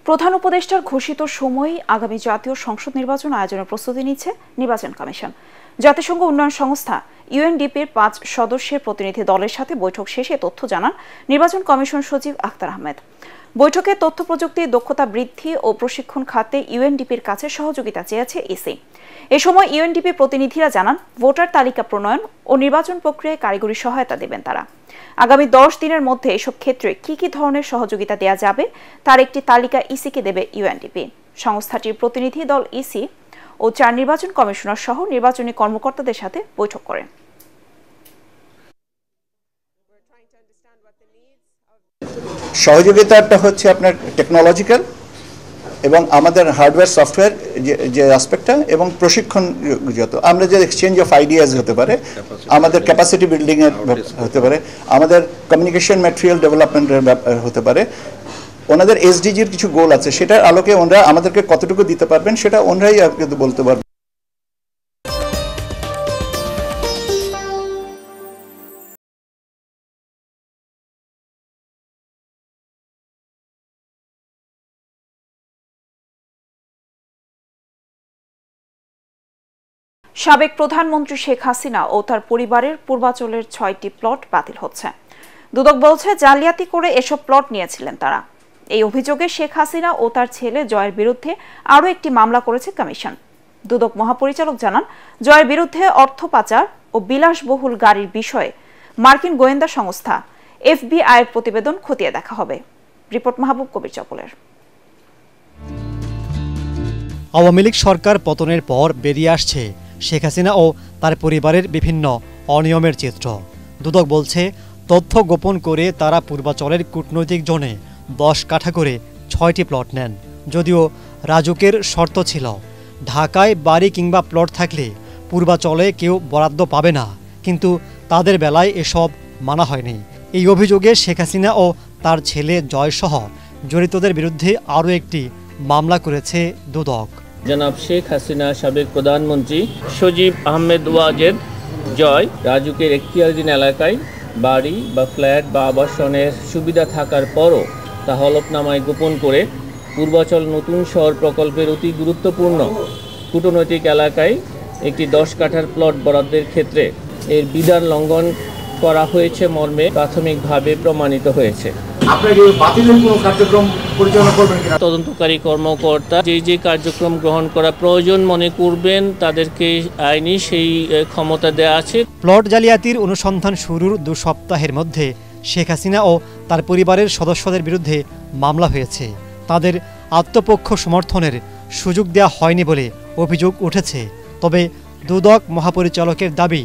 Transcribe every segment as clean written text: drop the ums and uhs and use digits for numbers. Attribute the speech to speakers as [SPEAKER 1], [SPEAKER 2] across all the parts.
[SPEAKER 1] প্রধান উপদেষ্টার ঘোষিত সময়ে আগামী জাতীয় সংসদ নির্বাচন আয়োজনের প্রস্তুতি নিচ্ছে নির্বাচন কমিশন। জাতিসংঘ উন্নয়ন সংস্থা ইউএনডিপির ৫ সদস্যের প্রতিনিধি দলের সাথে বৈঠক শেষে তথ্য জানান নির্বাচন কমিশন সচিব আখতার আহমেদ। বৈঠকে তথ্য প্রযুক্তি দক্ষতা বৃদ্ধি ও প্রশিক্ষণ খাতে ইউএনডিপির কাছে সহযোগিতা চেয়েছে ইসি। এ সময় ইউএনডিপি প্রতিনিধিরা জানান ভোটার তালিকা প্রণয়ন ও নির্বাচন প্রক্রিয়ায় কারিগরি সহায়তা দেবেন তারা। আগামী ১০ দিনের মধ্যে এসব ক্ষেত্রে কি কি ধরনের সহযোগিতা দেওয়া যাবে তার একটি তালিকা ইসিকে দেবে ইউএনডিপি। সংস্থাটির প্রতিনিধি দল ইসি ও ৪ নির্বাচন কমিশনার সহ নির্বাচনী কর্মকর্তাদের সাথে বৈঠক করেন।
[SPEAKER 2] সহযোগিতাটা হচ্ছে আপনার টেকনোলজিক্যাল এবং আমাদের হার্ডওয়্যার সফটওয়্যার যে অ্যাসপেক্টটা এবং প্রশিক্ষণ যত আমরা যে এক্সচেঞ্জ অফ আইডিয়াস হতে পারে, আমাদের ক্যাপাসিটি বিল্ডিং এর হতে পারে, আমাদের কমিউনিকেশন ম্যাটেরিয়াল ডেভেলপমেন্টের হতে পারে। ওনাদের এসডিজির কিছু গোল আছে, সেটার আলোকে ওনারা আমাদেরকে কতটুকু দিতে পারবেন সেটা ওনারাই কিন্তু বলতে পারবেন।
[SPEAKER 1] সাবেক প্রধানমন্ত্রী শেখ হাসিনা ও তার পরিবারের পূর্বাচলের ৬টি প্লট বাতিল হচ্ছে। দুদক বলছে জালিয়াতি করে এসব প্লট নিয়েছিলেন তারা। এই অভিযোগে শেখ হাসিনা ও তার ছেলে জয়ের বিরুদ্ধে আরও একটি মামলা করেছে কমিশন। দুদক মহাপরিচালক জানান, জয়ের বিরুদ্ধে অর্থ পাচার ও বিলাসবহুল গাড়ির বিষয়ে মার্কিন গোয়েন্দা সংস্থা এফবিআইয়ের প্রতিবেদন খতিয়ে দেখা হবে। রিপোর্ট মাহবুব কবির চপলের।
[SPEAKER 3] আওয়ামী লীগ সরকার পতনের পর বেরিয়ে আসছে শেখ হাসিনা ও তার পরিবারের বিভিন্ন অনিয়মের চিত্র। দুদক বলছে তথ্য গোপন করে তারা পূর্বাচলের কূটনৈতিক জোনে 10 কাঠা করে 6টি প্লট নেন। যদিও রাজুকের শর্ত ছিল ঢাকায় বাড়ি কিংবা প্লট থাকলে পূর্বাচলে কেউ বরাদ্দ পাবে না, কিন্তু তাদের বেলায় এসব মানা হয়নি। এই অভিযোগে শেখ হাসিনা ও তার ছেলে জয়সহ জড়িতদের বিরুদ্ধে আরও একটি মামলা করেছে দুদক।
[SPEAKER 4] জনাব শেখ হাসিনা, সাবেক প্রধানমন্ত্রী সজীব আহমেদ ওয়াজেদ জয় রাজুকের এখতিয়ারাধীন এলাকায় বাড়ি বা ফ্ল্যাট বা আবাসনের সুবিধা থাকার পরও তা হলফনামায় গোপন করে পূর্বাচল নতুন শহর প্রকল্পের অতি গুরুত্বপূর্ণ কূটনৈতিক এলাকায় একটি 10 কাঠার প্লট বরাদ্দের ক্ষেত্রে এর বিধান লঙ্ঘন করা হয়েছে মর্মে প্রাথমিকভাবে প্রমাণিত হয়েছে। তদন্তকারী কর্মকর্তা যে কার্যক্রম গ্রহণ করা প্রয়োজন মনে করবেন তাদেরকে আইনি সেই ক্ষমতা দেওয়া আছে।
[SPEAKER 3] প্লট জালিয়াতির অনুসন্ধান শুরুর 2 সপ্তাহের মধ্যে শেখ হাসিনা ও তার পরিবারের সদস্যদের বিরুদ্ধে মামলা হয়েছে। তাদের আত্মপক্ষ সমর্থনের সুযোগ দেওয়া হয়নি বলে অভিযোগ উঠেছে। তবে দুদক মহাপরিচালকের দাবি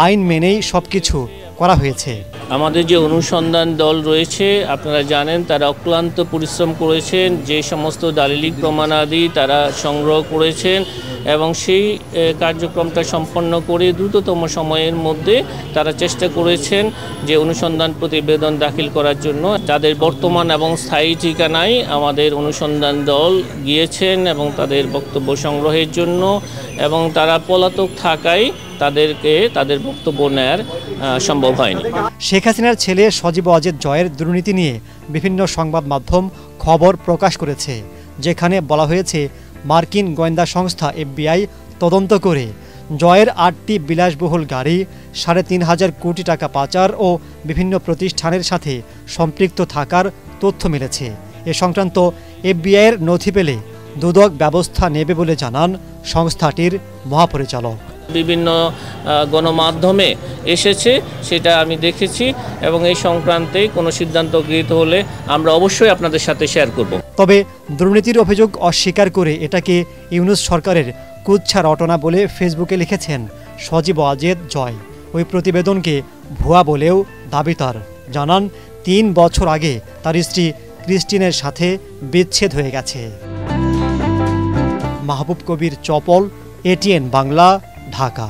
[SPEAKER 3] আইন মেনেই সবকিছু করা হয়েছে।
[SPEAKER 4] আমাদের যে অনুসন্ধান দল রয়েছে আপনারা জানেন, তারা অক্লান্ত পরিশ্রম করেছেন, যে সমস্ত দালিলিক প্রমাণাদি তারা সংগ্রহ করেছেন এবং সেই কার্যক্রমটা সম্পন্ন করে দ্রুততম সময়ের মধ্যে তারা চেষ্টা করেছেন যে অনুসন্ধান প্রতিবেদন দাখিল করার জন্য। তাদের বর্তমান এবং স্থায়ী ঠিকানায় আমাদের অনুসন্ধান দল গিয়েছেন এবং তাদের বক্তব্য সংগ্রহের জন্য, এবং তারা পলাতক থাকায় তাদেরকে তাদের বক্তব্য নেয়ার সম্ভব হয়নি।
[SPEAKER 3] শেখ হাসিনার ছেলে সজীব ওয়াজেদ জয়ের দুর্নীতি নিয়ে বিভিন্ন সংবাদ মাধ্যম খবর প্রকাশ করেছে, যেখানে বলা হয়েছে মার্কিন গোয়েন্দা সংস্থা এফবিআই তদন্ত করে জয়ের 8টি বিলাসবহুল গাড়ি, 3.5 কোটি টাকা পাচার ও বিভিন্ন প্রতিষ্ঠানের সাথে সম্পৃক্ত থাকার তথ্য মিলেছে। এ সংক্রান্ত এফবিআইয়ের নথি পেলে দুদক ব্যবস্থা নেবে বলে জানান সংস্থাটির মহাপরিচালক।
[SPEAKER 4] বিভিন্ন গণমাধ্যমে এসেছে, সেটা আমি দেখেছি এবং এই সংক্রান্তে কোনো সিদ্ধান্ত গৃহীত হলে আমরা অবশ্যই আপনাদের সাথে শেয়ার করব।
[SPEAKER 3] তবে দুর্নীতির অভিযোগ অস্বীকার করে এটাকে ইউনূস সরকারের কুৎসা রটনা বলে ফেসবুকে লিখেছেন সজীব ওয়াজেদ জয়। ওই প্রতিবেদনকে ভুয়া বলেও দাবি তার। জানান 3 বছর আগে তার স্ত্রী ক্রিস্টিনের সাথে বিচ্ছেদ হয়ে গেছে। মাহবুব কবির চপল, এটিএন বাংলা, ঢাকা।